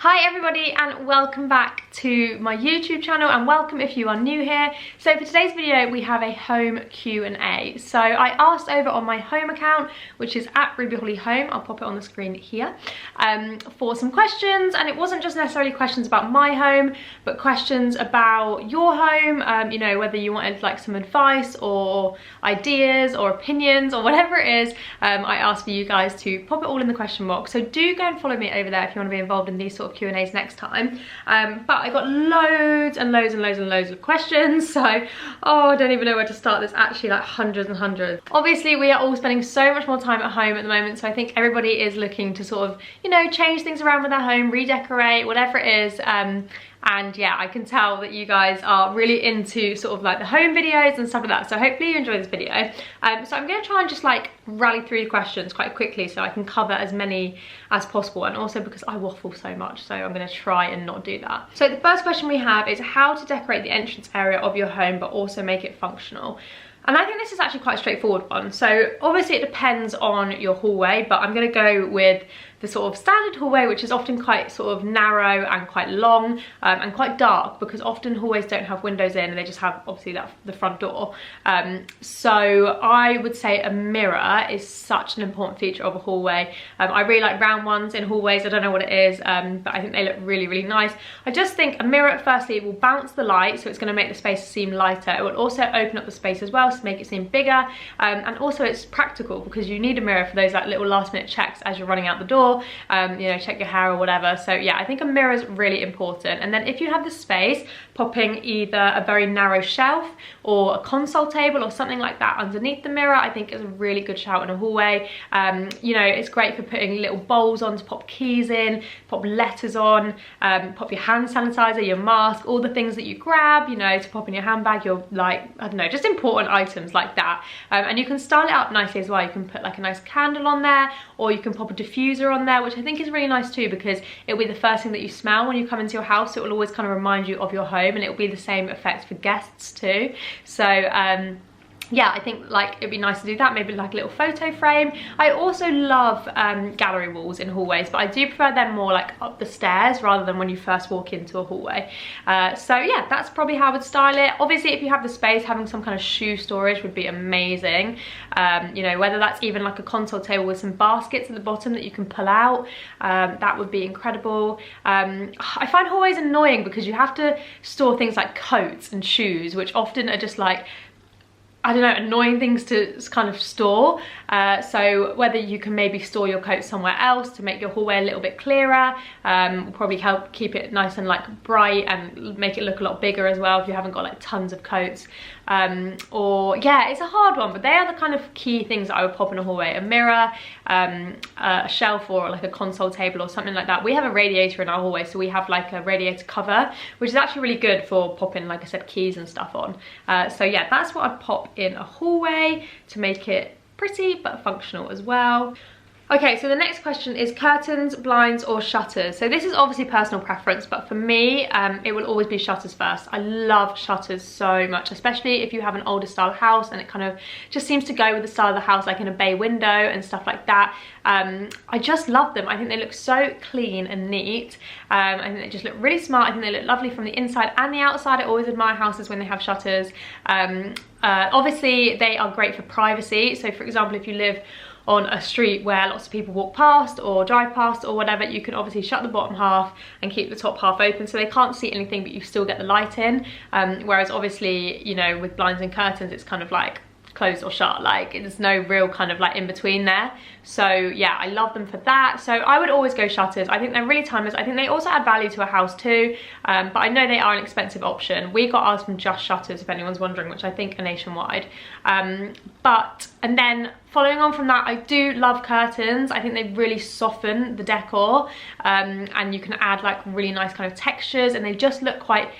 Hi everybody and welcome back to my YouTube channel, and welcome if you are new here. So for today's video we have a home Q&A. So I asked over on my home account, which is at Ruby Holly Home, I'll pop it on the screen here, for some questions, and it wasn't just necessarily questions about my home, but questions about your home, you know, whether you wanted like some advice or ideas or opinions or whatever it is. I asked for you guys to pop it all in the question box, so do go and follow me over there if you want to be involved in these sort of Q&As next time. But I got loads and loads of questions, so I don't even know where to start. There's actually like hundreds and hundreds. Obviously we are all spending so much more time at home at the moment, so I think everybody is looking to sort of, you know, change things around with their home, redecorate, whatever it is. And yeah, I can tell that you guys are really into sort of like the home videos and stuff like that, so hopefully you enjoy this video. So I'm going to try and just like rally through the questions quite quickly so I can cover as many as possible, and also because I waffle so much, so I'm going to try and not do that. So the first question we have is how to decorate the entrance area of your home but also make it functional. And I think this is actually quite a straightforward one. So obviously it depends on your hallway, but I'm going to go with the sort of standard hallway, which is often quite sort of narrow and quite long, and quite dark, because often hallways don't have windows in and they just have obviously the front door. So I would say a mirror is such an important feature of a hallway. I really like round ones in hallways. I don't know what it is, but I think they look really nice. I just think a mirror, firstly, it will bounce the light, so it's going to make the space seem lighter. It will also open up the space as well to make it seem bigger, and also it's practical because you need a mirror for those like little last minute checks as you're running out the door. You know, check your hair or whatever. So yeah, I think a mirror is really important. And then if you have the space, popping either a very narrow shelf or a console table or something like that underneath the mirror, I think is a really good shout in a hallway. You know, it's great for putting little bowls on to pop keys in, pop letters on, pop your hand sanitizer, your mask, all the things that you grab, you know, to pop in your handbag, your like, I don't know, just important items like that. And you can style it up nicely as well. You can put like a nice candle on there, or you can pop a diffuser on there, which I think is really nice too, because it'll be the first thing that you smell when you come into your house. So it will always kind of remind you of your home, and it will be the same effect for guests too. So yeah, I think like it'd be nice to do that, maybe like a little photo frame. I also love gallery walls in hallways, but I do prefer them more like up the stairs rather than when you first walk into a hallway. So yeah, that's probably how I would style it. Obviously if you have the space, having some kind of shoe storage would be amazing. You know, whether that's even like a console table with some baskets at the bottom that you can pull out, that would be incredible. I find hallways annoying because you have to store things like coats and shoes, which often are just like, I don't know, annoying things to kind of store. So whether you can maybe store your coat somewhere else to make your hallway a little bit clearer, will probably help keep it nice and like bright and make it look a lot bigger as well if you haven't got like tons of coats. Or yeah, it's a hard one, but they are the kind of key things that I would pop in a hallway. A mirror, a shelf, or like a console table or something like that. We have a radiator in our hallway, so we have like a radiator cover, which is actually really good for popping, like I said, keys and stuff on. So yeah, that's what I'd pop in a hallway to make it pretty but functional as well. Okay, so the next question is curtains, blinds or shutters. So this is obviously personal preference, but for me, it will always be shutters first. I love shutters so much, especially if you have an older style house and it kind of just seems to go with the style of the house, like in a bay window and stuff like that. I just love them. I think they look so clean and neat. I think they just look really smart. I think they look lovely from the inside and the outside. I always admire houses when they have shutters. Obviously, they are great for privacy. So for example, if you live on a street where lots of people walk past or drive past or whatever, you can obviously shut the bottom half and keep the top half open so they can't see anything, but you still get the light in. Whereas obviously, you know, with blinds and curtains, it's kind of like closed or shut, like there's no real kind of like in between there. So yeah, I love them for that. So I would always go shutters. I think they're really timeless. I think they also add value to a house too, but I know they are an expensive option. We got ours from Just Shutters, if anyone's wondering, which I think are nationwide. And then following on from that, I do love curtains. I think they really soften the decor, and you can add like really nice kind of textures, and they just look quite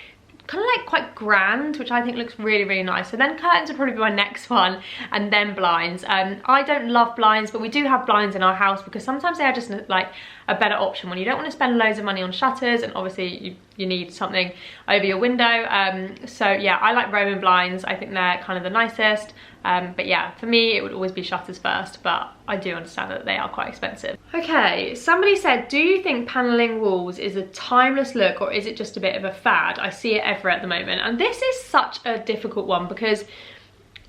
grand, which I think looks really nice. So then curtains would probably be my next one, and then blinds. I don't love blinds, but we do have blinds in our house because sometimes they are just like a better option when you don't want to spend loads of money on shutters, and obviously you need something over your window. So yeah, I like Roman blinds. I think they're kind of the nicest. But yeah, for me it would always be shutters first, but I do understand that they are quite expensive. Okay, somebody said, do you think paneling walls is a timeless look, or is it just a bit of a fad? I see it everywhere at the moment. And this is such a difficult one, because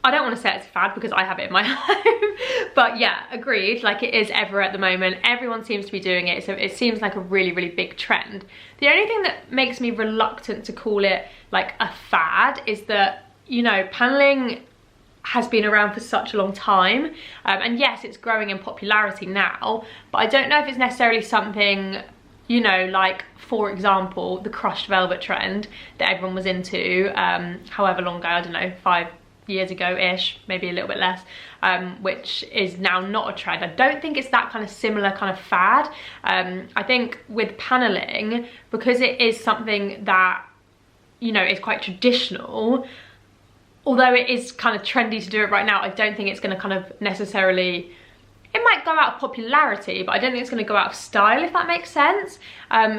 I don't want to say it's a fad because I have it in my home, but yeah, agreed, like it is everywhere at the moment. Everyone seems to be doing it, so it seems like a really, really big trend. The only thing that makes me reluctant to call it like a fad is that, you know, paneling has been around for such a long time, and yes, it's growing in popularity now, but I don't know if it's necessarily something, you know, like for example, the crushed velvet trend that everyone was into however long ago, I don't know, 5 years ago-ish, maybe a little bit less, which is now not a trend. I don't think it's that kind of similar kind of fad. I think with paneling, because it is something that, you know, is quite traditional, although it is kind of trendy to do it right now, I don't think it's going to kind of necessarily, it might go out of popularity, but I don't think it's going to go out of style, if that makes sense.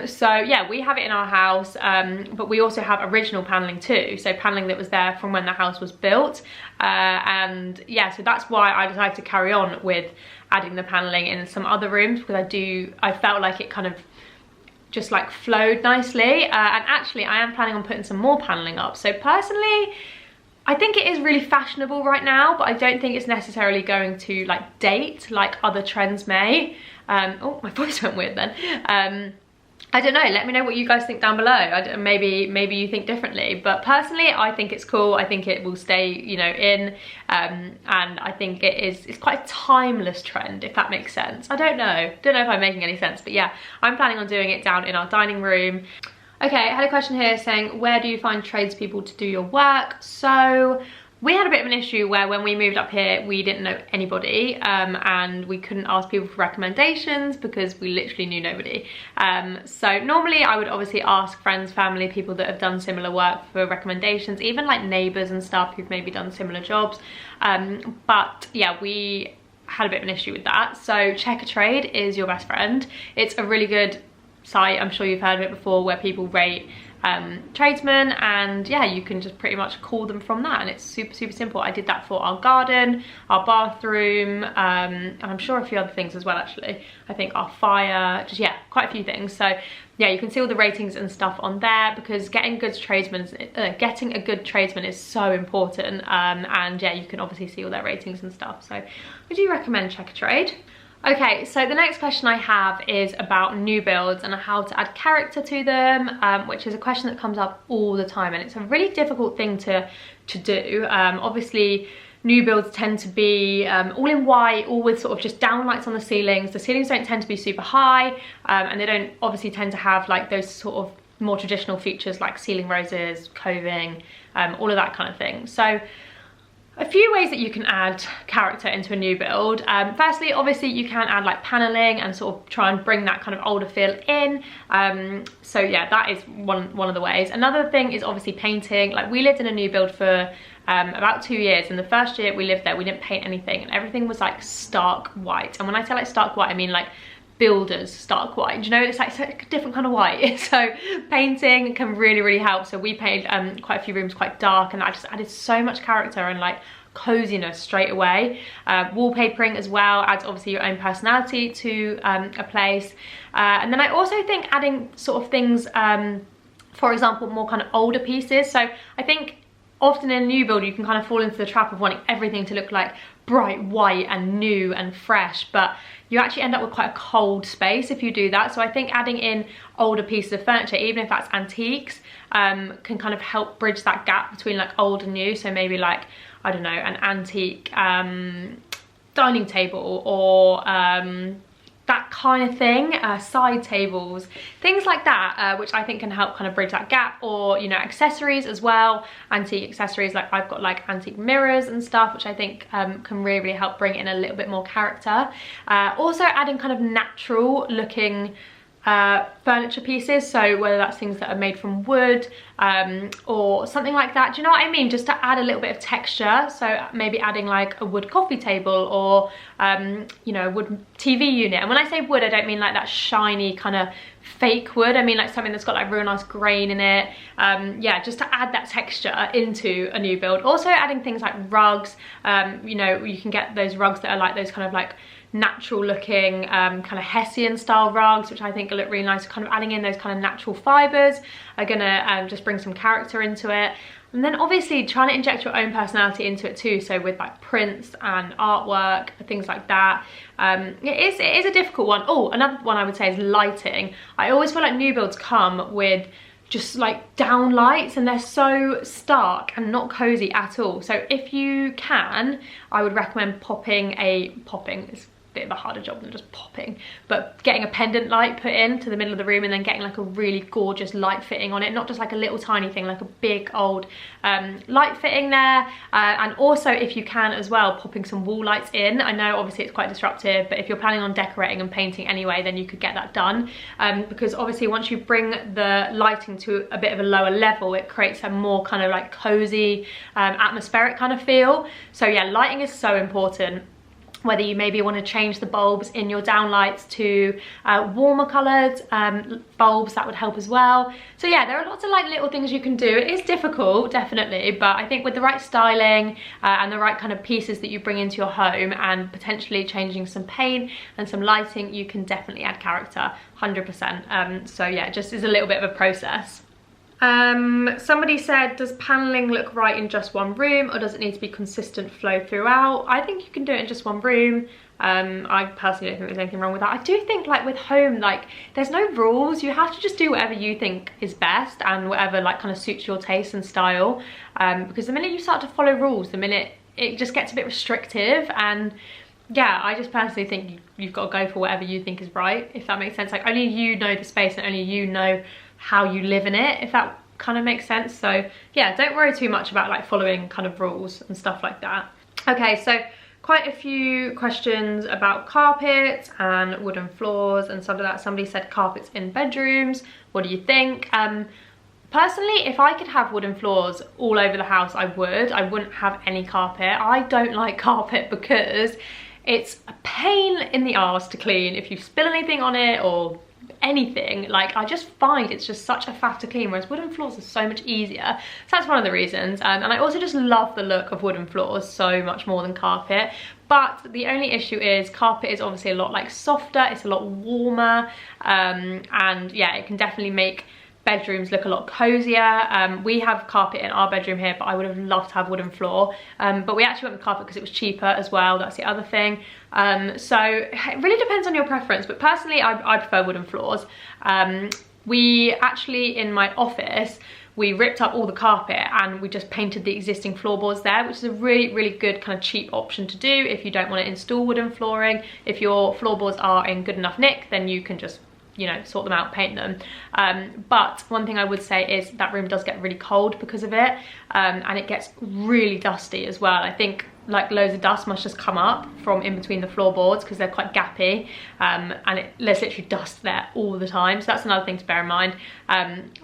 So yeah, we have it in our house, but we also have original paneling too, so paneling that was there from when the house was built, and yeah, so that's why I decided to carry on with adding the paneling in some other rooms, because I felt like it kind of just like flowed nicely, and actually I am planning on putting some more paneling up. So personally, I think it is really fashionable right now, but I don't think it's necessarily going to like date like other trends may. Oh, my voice went weird then. I don't know, let me know what you guys think down below. Maybe you think differently, but personally I think it's cool. I think it will stay, you know, in, and I think it's quite a timeless trend, if that makes sense. I don't know if I'm making any sense, but yeah, I'm planning on doing it down in our dining room. Okay, I had a question here saying, where do you find tradespeople to do your work? So we had a bit of an issue where when we moved up here, we didn't know anybody, and we couldn't ask people for recommendations because we literally knew nobody. So normally I would obviously ask friends, family, people that have done similar work for recommendations, even like neighbours and stuff who've maybe done similar jobs. But yeah, we had a bit of an issue with that. So Check a Trade is your best friend. It's a really good site, I'm sure you've heard of it before, where people rate tradesmen, and yeah, you can just pretty much call them from that, and it's super simple. I did that for our garden, our bathroom, and I'm sure a few other things as well actually. I think our fire, just yeah, quite a few things. So yeah, you can see all the ratings and stuff on there, because getting a good tradesman is so important, and yeah, you can obviously see all their ratings and stuff. So would you recommend Check a Trade? Okay, so the next question I have is about new builds and how to add character to them, which is a question that comes up all the time, and it's a really difficult thing to do. Obviously, new builds tend to be all in white, all with sort of just downlights on the ceilings. The ceilings don't tend to be super high, and they don't obviously tend to have like those sort of more traditional features like ceiling roses, coving, all of that kind of thing. So a few ways that you can add character into a new build. Firstly, obviously you can add like paneling and sort of try and bring that kind of older feel in. So yeah, that is one of the ways. Another thing is obviously painting. Like we lived in a new build for about 2 years, and the first year we lived there, we didn't paint anything, and everything was like stark white. And when I say like stark white, I mean like builders stark white. Do you know, it's like a different kind of white. So painting can really help. So we painted quite a few rooms quite dark, and that just added so much character and like coziness straight away. Wallpapering as well adds obviously your own personality to a place, and then I also think adding sort of things, for example, more kind of older pieces. So I think often in a new build you can kind of fall into the trap of wanting everything to look like bright white and new and fresh, but you actually end up with quite a cold space if you do that. So I think adding in older pieces of furniture, even if that's antiques, can kind of help bridge that gap between like old and new. So maybe like, I don't know, an antique dining table, or that kind of thing, side tables, things like that, which I think can help kind of bridge that gap. Or, you know, accessories as well, antique accessories, like I've got like antique mirrors and stuff, which I think can really help bring in a little bit more character. Also adding kind of natural looking furniture pieces, so whether that's things that are made from wood or something like that, do you know what I mean? Just to add a little bit of texture, so maybe adding like a wood coffee table or you know, a wood TV unit. And when I say wood, I don't mean like that shiny kind of fake wood, I mean like something that's got like real nice grain in it. Yeah, just to add that texture into a new build. Also adding things like rugs, you know, you can get those rugs that are like those kind of like natural looking kind of Hessian style rugs, which I think look really nice. Kind of adding in those kind of natural fibres are gonna just bring some character into it. And then obviously trying to inject your own personality into it too, so with like prints and artwork, things like that. It is a difficult one. Oh, another one I would say is lighting. I always feel like new builds come with just like down lights and they're so stark and not cozy at all. So if you can, I would recommend popping is a bit of a harder job than just popping, but getting a pendant light put into the middle of the room and then getting like a really gorgeous light fitting on it, not just like a little tiny thing, like a big old light fitting there. And also, if you can as well, popping some wall lights in. I know obviously it's quite disruptive, but if you're planning on decorating and painting anyway, then you could get that done, because obviously once you bring the lighting to a bit of a lower level, it creates a more kind of like cozy atmospheric kind of feel. So yeah, lighting is so important. Whether you maybe want to change the bulbs in your downlights to warmer coloured bulbs, that would help as well. So yeah, there are lots of like little things you can do. It is difficult, definitely, but I think with the right styling and the right kind of pieces that you bring into your home and potentially changing some paint and some lighting, you can definitely add character, 100%. So yeah, it just is a little bit of a process. Somebody said, does paneling look right in just one room, or does it need to be consistent flow throughout? I think you can do it in just one room. I personally don't think there's anything wrong with that. I do think like with home, like there's no rules. You have to just do whatever you think is best and whatever like kind of suits your taste and style, because the minute you start to follow rules, the minute it just gets a bit restrictive. And yeah, I just personally think you've got to go for whatever you think is right, if that makes sense. Like only you know the space and only you know how you live in it, if that kind of makes sense. So yeah, don't worry too much about like following kind of rules and stuff like that. Okay, so quite a few questions about carpets and wooden floors and stuff like that. Somebody said carpets in bedrooms. What do you think? Personally, if I could have wooden floors all over the house, I would. I wouldn't have any carpet. I don't like carpet because it's a pain in the arse to clean. If you spill anything on it or anything, like I just find it's just such a faff to clean, whereas wooden floors are so much easier. So that's one of the reasons. And I also just love the look of wooden floors so much more than carpet. But the only issue is carpet is obviously a lot like softer, it's a lot warmer, and yeah, it can definitely make bedrooms look a lot cozier. We have carpet in our bedroom here, but I would have loved to have wooden floor. But we actually went with carpet because it was cheaper as well. That's the other thing. So it really depends on your preference, but personally I prefer wooden floors. We actually, in my office, we ripped up all the carpet and we just painted the existing floorboards there, which is a really, really good kind of cheap option to do if you don't want to install wooden flooring. If your floorboards are in good enough nick, then you can just, you know, sort them out, paint them. But one thing I would say is that room does get really cold because of it, and it gets really dusty as well. I think like loads of dust must just come up from in between the floorboards because they're quite gappy, and there's literally dust there all the time. So that's another thing to bear in mind.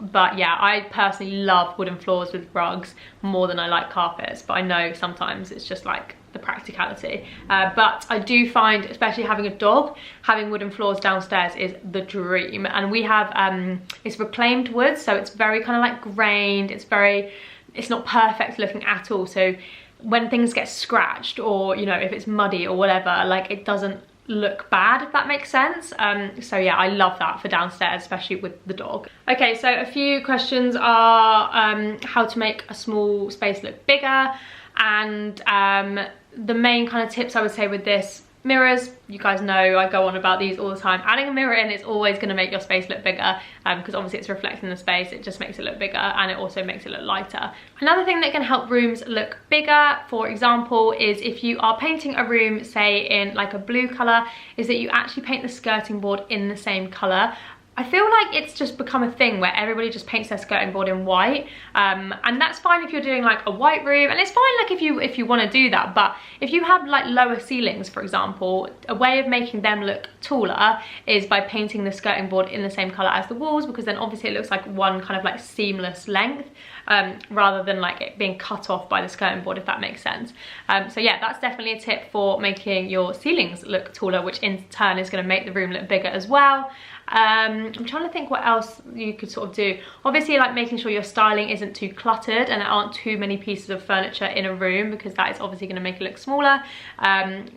But yeah, I personally love wooden floors with rugs more than I like carpets, but I know sometimes it's just like the practicality. But I do find, especially having a dog, having wooden floors downstairs is the dream. And we have it's reclaimed wood, so it's very kind of like grained, it's not perfect looking at all. So when things get scratched, or you know, if it's muddy or whatever, like it doesn't look bad, if that makes sense. So yeah, I love that for downstairs, especially with the dog. Okay, so a few questions are how to make a small space look bigger, and the main kind of tips I would say with this, mirrors. You guys know I go on about these all the time. Adding a mirror in is always going to make your space look bigger, because obviously it's reflecting the space. It just makes it look bigger, and it also makes it look lighter. Another thing that can help rooms look bigger, for example, is if you are painting a room, say in like a blue colour, is that you actually paint the skirting board in the same colour. I feel like it's just become a thing where everybody just paints their skirting board in white, and that's fine if you're doing like a white room, and it's fine like if you want to do that. But if you have like lower ceilings, for example, a way of making them look taller is by painting the skirting board in the same color as the walls, because then obviously it looks like one kind of like seamless length, rather than like it being cut off by the skirting board, if that makes sense. So yeah, that's definitely a tip for making your ceilings look taller, which in turn is going to make the room look bigger as well. I'm trying to think what else you could sort of do. Obviously, like making sure your styling isn't too cluttered and there aren't too many pieces of furniture in a room, because that is obviously going to make it look smaller.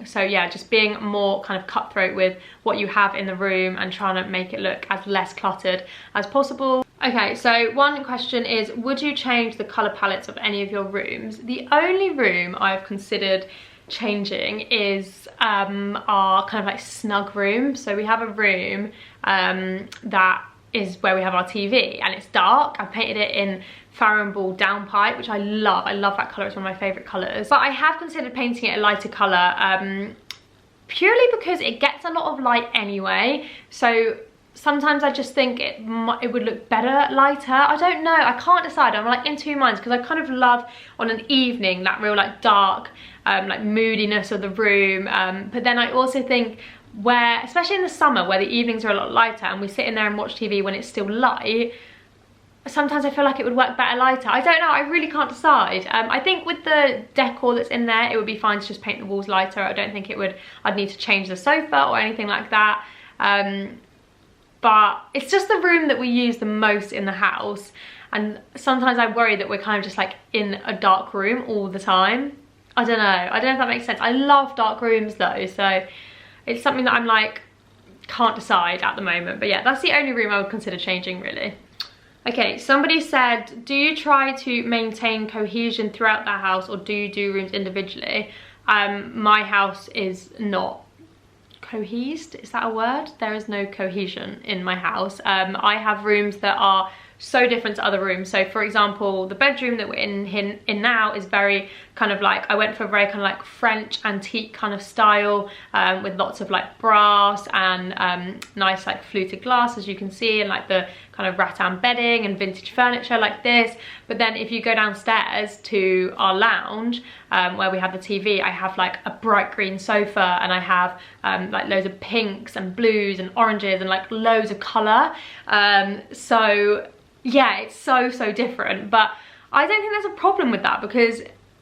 So yeah, just being more kind of cutthroat with what you have in the room and trying to make it look as less cluttered as possible. Okay, so one question is, would you change the colour palettes of any of your rooms? The only room I've considered changing is our kind of like snug room. So we have a room that is where we have our TV, and it's dark. I painted it in Farrow & Ball downpipe, which I love. I love that colour, it's one of my favourite colours. But I have considered painting it a lighter colour, purely because it gets a lot of light anyway. So sometimes I just think it would look better lighter. I don't know, I can't decide. I'm like in two minds, because I kind of love on an evening that real like dark like moodiness of the room, but then I also think where, especially in the summer where the evenings are a lot lighter and we sit in there and watch TV when it's still light, sometimes I feel like it would work better lighter. I don't know, I really can't decide. I think with the decor that's in there, it would be fine to just paint the walls lighter. I don't think I'd need to change the sofa or anything like that. But it's just the room that we use the most in the house, and sometimes I worry that we're kind of just like in a dark room all the time. I don't know if that makes sense. I love dark rooms though, so it's something that I'm like, can't decide at the moment. But yeah, that's the only room I would consider changing really. Okay, somebody said, do you try to maintain cohesion throughout the house, or do you do rooms individually? My house is not cohesed, is that a word? There is no cohesion in my house. I have rooms that are so different to other rooms. So for example, the bedroom that we're in now is very kind of like, I went for a very kind of like French antique kind of style, with lots of like brass and nice like fluted glass, as you can see, and like the kind of rattan bedding and vintage furniture like this. But then if you go downstairs to our lounge, where we have the TV, I have like a bright green sofa, and I have like loads of pinks and blues and oranges and like loads of colour. So yeah, it's so different. But I don't think there's a problem with that, because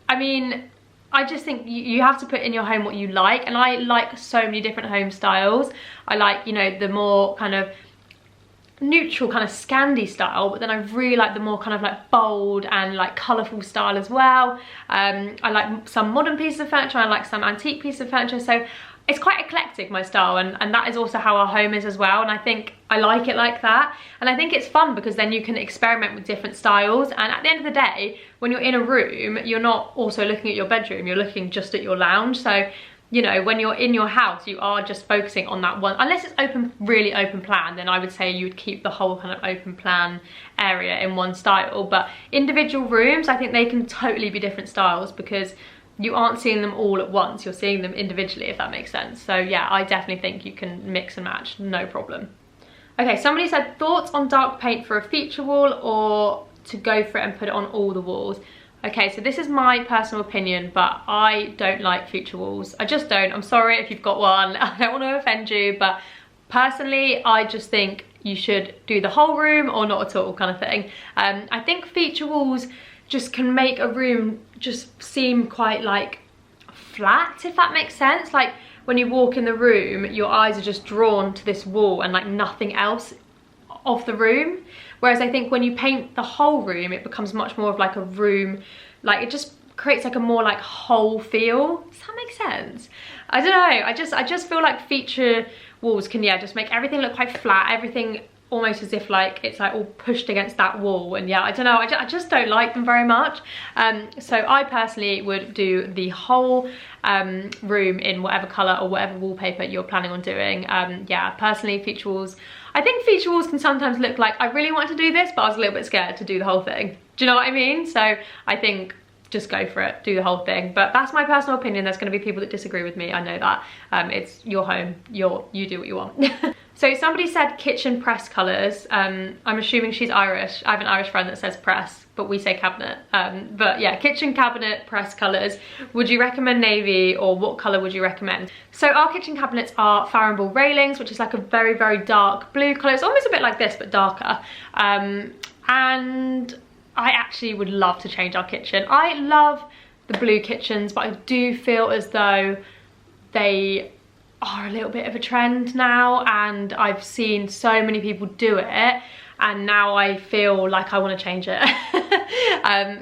I mean, I just think you have to put in your home what you like, and I like so many different home styles. I like, you know, the more kind of neutral kind of Scandi style, but then I really like the more kind of like bold and like colourful style as well. I like some modern pieces of furniture, I like some antique pieces of furniture, so it's quite eclectic, my style, and that is also how our home is as well, and I think I like it like that. And I think it's fun because then you can experiment with different styles, and at the end of the day, when you're in a room, you're not also looking at your bedroom, you're looking just at your lounge. So, you know, when you're in your house, you are just focusing on that one. Unless it's open, really open plan, then I would say you would keep the whole kind of open plan area in one style. But individual rooms, I think they can totally be different styles, because you aren't seeing them all at once, you're seeing them individually, if that makes sense. So yeah, I definitely think you can mix and match, no problem. Okay, somebody said, thoughts on dark paint for a feature wall, or to go for it and put it on all the walls? Okay, so this is my personal opinion, but I don't like feature walls. I just don't. I'm sorry if you've got one. I don't want to offend you, but personally, I just think you should do the whole room or not at all kind of thing. I think feature walls just can make a room just seem quite like flat, if that makes sense. Like when you walk in the room, your eyes are just drawn to this wall and like nothing else of the room. Whereas I think when you paint the whole room, it becomes much more of like a room, like it just creates like a more like whole feel. Does that make sense? I don't know, I just feel like feature walls can, yeah, just make everything look quite flat, everything almost as if like it's like all pushed against that wall. And yeah, I don't know, I just don't like them very much. So I personally would do the whole room in whatever colour or whatever wallpaper you're planning on doing. Yeah, personally, feature walls, I think feature walls can sometimes look like I really want to do this, but I was a little bit scared to do the whole thing. Do you know what I mean? So I think just go for it, do the whole thing. But that's my personal opinion. There's going to be people that disagree with me, I know that. It's your home, you do what you want. So somebody said kitchen press colours. I'm assuming she's Irish. I have an Irish friend that says press, but we say cabinet. But yeah, kitchen cabinet press colours. Would you recommend navy, or what colour would you recommend? So our kitchen cabinets are Farrow & railings, which is like a very, very dark blue colour. It's almost a bit like this, but darker. And I actually would love to change our kitchen. I love the blue kitchens, but I do feel as though they are a little bit of a trend now, and I've seen so many people do it, and now I feel like I want to change it.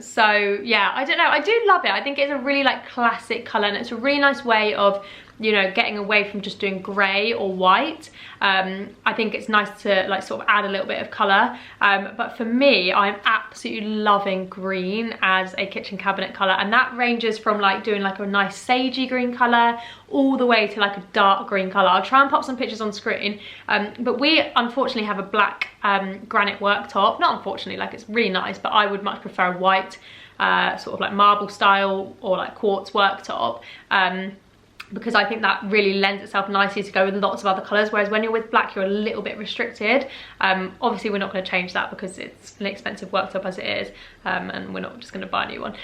So yeah, I don't know, I do love it. I think it's a really like classic colour, and it's a really nice way of, you know, getting away from just doing grey or white. I think it's nice to like sort of add a little bit of colour, but for me, I'm absolutely loving green as a kitchen cabinet colour, and that ranges from like doing like a nice sagey green colour all the way to like a dark green colour. I'll try and pop some pictures on screen, but we unfortunately have a black granite worktop. Not unfortunately, like it's really nice, but I would much prefer a white sort of like marble style or like quartz worktop, because I think that really lends itself nicely to go with lots of other colours, whereas when you're with black, you're a little bit restricted. Obviously, we're not going to change that because it's an expensive worktop as it is, and we're not just going to buy a new one.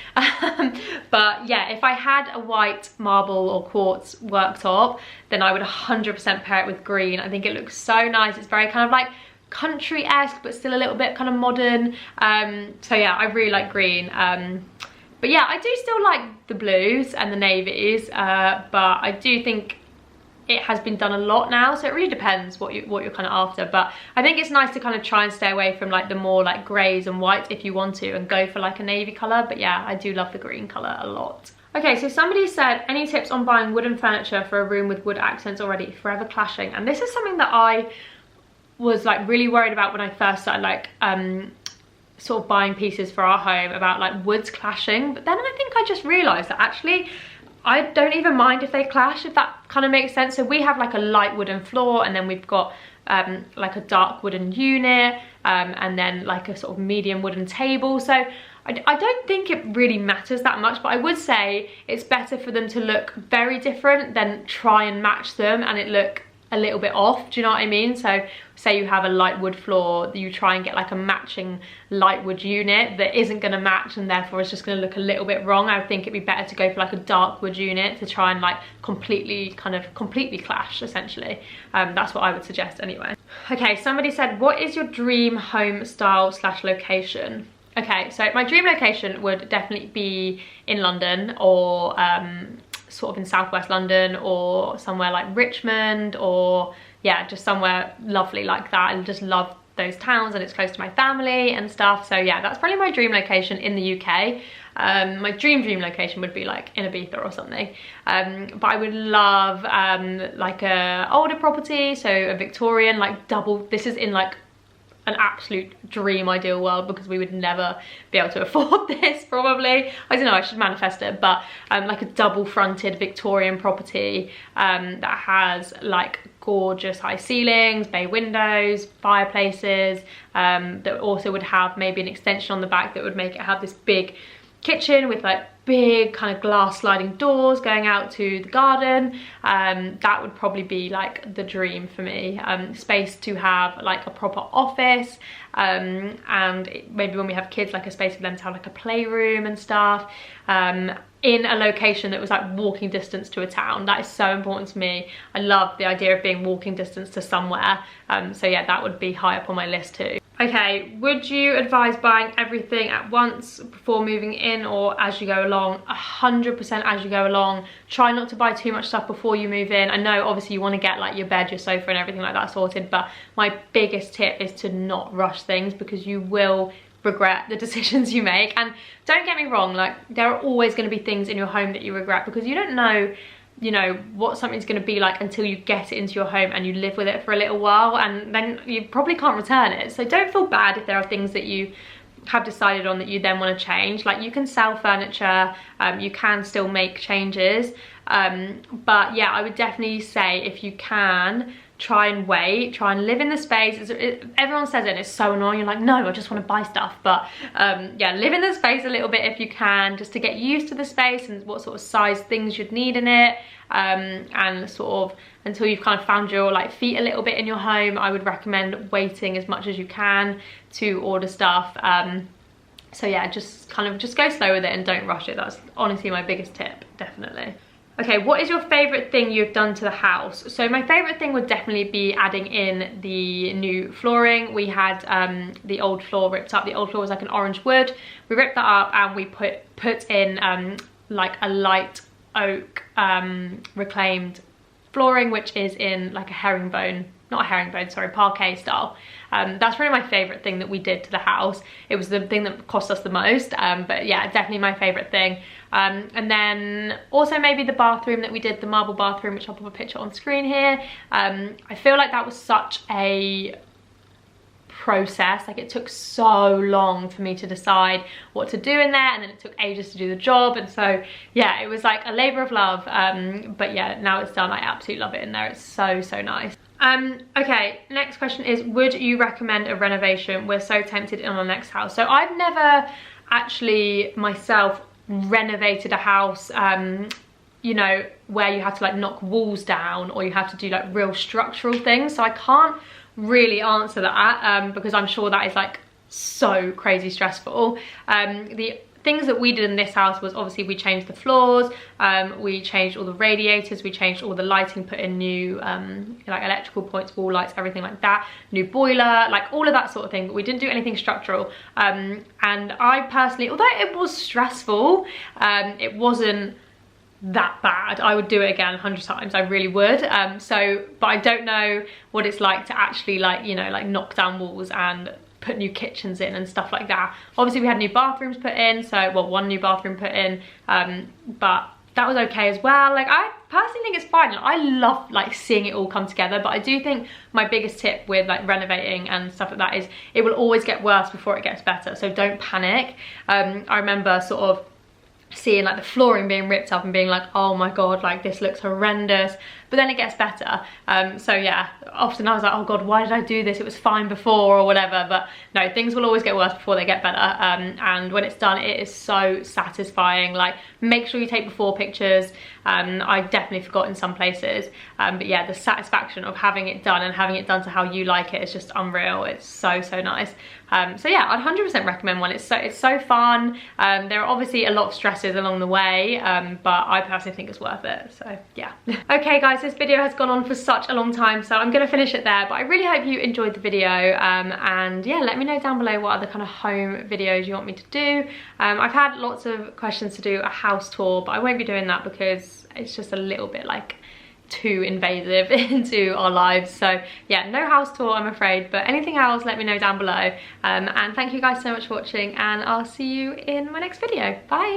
But yeah, if I had a white marble or quartz worktop, then I would 100% pair it with green. I think it looks so nice. It's very kind of like country-esque, but still a little bit kind of modern. So yeah, I really like green. But yeah, I do still like the blues and the navies, but I do think it has been done a lot now, so it really depends what you're kind of after. But I think it's nice to kind of try and stay away from like the more like greys and whites if you want to, and go for like a navy colour. But yeah, I do love the green colour a lot. Okay, so somebody said, any tips on buying wooden furniture for a room with wood accents already, forever clashing? And this is something that I was like really worried about when I first started like sort of buying pieces for our home, about like woods clashing. But then I think I just realised that actually I don't even mind if they clash, if that kind of makes sense. So we have like a light wooden floor, and then we've got like a dark wooden unit, and then like a sort of medium wooden table. So I don't think it really matters that much, but I would say it's better for them to look very different than try and match them and it look a little bit off. Do you know what I mean? So say you have a light wood floor, you try and get like a matching light wood unit that isn't going to match, and therefore it's just going to look a little bit wrong. I would think it'd be better to go for like a dark wood unit to try and like completely clash, essentially. That's what I would suggest anyway. Okay, somebody said, what is your dream home style / location? Okay, so my dream location would definitely be in London, or sort of in southwest London, or somewhere like Richmond, or yeah, just somewhere lovely like that. I just love those towns, and it's close to my family and stuff. So yeah, that's probably my dream location in the UK. My dream location would be like in Ibiza or something, but I would love like a older property, so a Victorian, like double. This is in like an absolute dream ideal world, because we would never be able to afford this probably. I don't know, I should manifest it, but like a double fronted Victorian property that has like gorgeous high ceilings, bay windows, fireplaces, that also would have maybe an extension on the back that would make it have this big kitchen with like big kind of glass sliding doors going out to the garden. That would probably be like the dream for me. Space to have like a proper office, and maybe when we have kids, like a space for them to have like a playroom and stuff, in a location that was like walking distance to a town. That is so important to me. I love the idea of being walking distance to somewhere. So yeah, that would be high up on my list too. Okay, would you advise buying everything at once before moving in, or as you go along? 100% as you go along. Try not to buy too much stuff before you move in. I know obviously you want to get like your bed, your sofa and everything like that sorted, but my biggest tip is to not rush things, because you will regret the decisions you make. And don't get me wrong, like there are always going to be things in your home that you regret, because you don't know, you know, what something's going to be like until you get it into your home and you live with it for a little while, and then you probably can't return it. So don't feel bad if there are things that you have decided on that you then want to change. Like you can sell furniture, you can still make changes, but yeah, I would definitely say if you can, try and wait, try and live in the space. Everyone says it and it's so annoying. You're like, no, I just want to buy stuff. But yeah, live in the space a little bit if you can, just to get used to the space and what sort of size things you'd need in it. And sort of until you've kind of found your like feet a little bit in your home, I would recommend waiting as much as you can to order stuff. So yeah, just go slow with it and don't rush it. That's honestly my biggest tip, definitely. Okay, what is your favourite thing you've done to the house? So my favourite thing would definitely be adding in the new flooring. We had the old floor ripped up. The old floor was like an orange wood. We ripped that up and we put in like a light oak reclaimed flooring, which is in like a herringbone, not a herringbone, sorry, parquet style. That's probably my favourite thing that we did to the house. It was the thing that cost us the most, but yeah, definitely my favourite thing. And then also maybe the bathroom that we did, the marble bathroom, which I'll put a picture on screen here. I feel like that was such a process. Like, it took so long for me to decide what to do in there, and then it took ages to do the job, and so yeah, it was like a labour of love. But yeah, now it's done. I absolutely love it in there. It's so nice. Okay, next question is, would you recommend a renovation? We're so tempted in our next house. So I've never actually myself renovated a house, you know, where you have to like knock walls down or you have to do like real structural things. So I can't really answer that because I'm sure that is like so crazy stressful. The things that we did in this house was obviously we changed the floors, we changed all the radiators, we changed all the lighting, put in new like electrical points, wall lights, everything like that, new boiler, like all of that sort of thing, but we didn't do anything structural. And I personally, although it was stressful, it wasn't that bad. I would do it again 100 times, I really would. But I don't know what it's like to actually like, you know, like knock down walls and put new kitchens in and stuff like that. Obviously we had new bathrooms put in, so well, one new bathroom put in, but that was okay as well. Like, I personally think it's fine. I love like seeing it all come together, but I do think my biggest tip with like renovating and stuff like that is it will always get worse before it gets better, so don't panic. I remember sort of seeing like the flooring being ripped up and being like, oh my god, like this looks horrendous, but then it gets better. So yeah, often I was like, oh god, why did I do this? It was fine before, or whatever. But no, things will always get worse before they get better. And when it's done, it is so satisfying. Like, make sure you take before pictures. I definitely forgot in some places, but yeah, the satisfaction of having it done and having it done to how you like it is just unreal. It's so nice. So yeah, I'd 100% recommend one. It's so fun. There are obviously a lot of stresses along the way, but I personally think it's worth it. So yeah. Okay guys, this video has gone on for such a long time, so I'm gonna finish it there, but I really hope you enjoyed the video. And yeah, let me know down below what other kind of home videos you want me to do. I've had lots of questions to do a house tour, but I won't be doing that because it's just a little bit like too invasive into our lives. So yeah, no house tour I'm afraid, but anything else, let me know down below. And thank you guys so much for watching, and I'll see you in my next video. Bye.